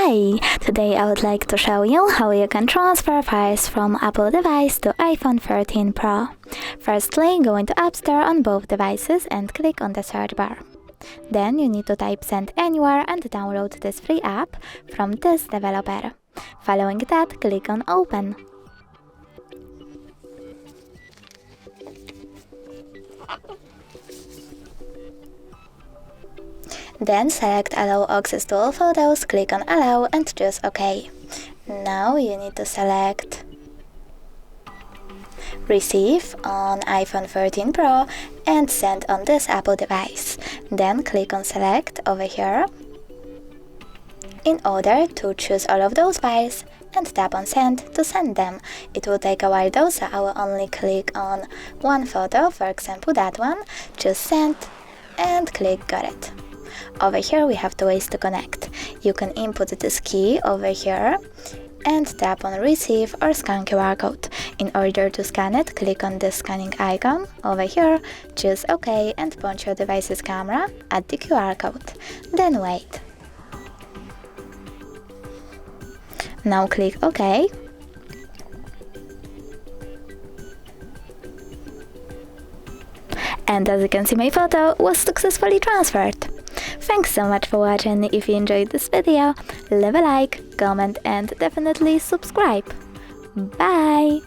Hi! Today I would like to show you how you can transfer files from Apple device to iPhone 13 Pro. Firstly, go into App Store on both devices and click on the search bar. Then you need to type Send Anywhere and download this free app from this developer. Following that, click on Open. Then select Allow access to all photos, click on Allow and choose OK. Now you need to select Receive on iPhone 13 Pro and Send on this Apple device. Then click on Select over here in order to choose all of those files and tap on Send to send them. It will take a while though, so I will only click on one photo, for example that one, choose Send and click Got it. Over here we have two ways to connect. You can input this key over here and tap on Receive or Scan QR code. In order to scan it, click on the scanning icon over here, choose OK and point your device's camera at the QR code. Then wait. Now click OK. And as you can see, my photo was successfully transferred. Thanks so much for watching. If you enjoyed this video, leave a like, comment and definitely subscribe. Bye!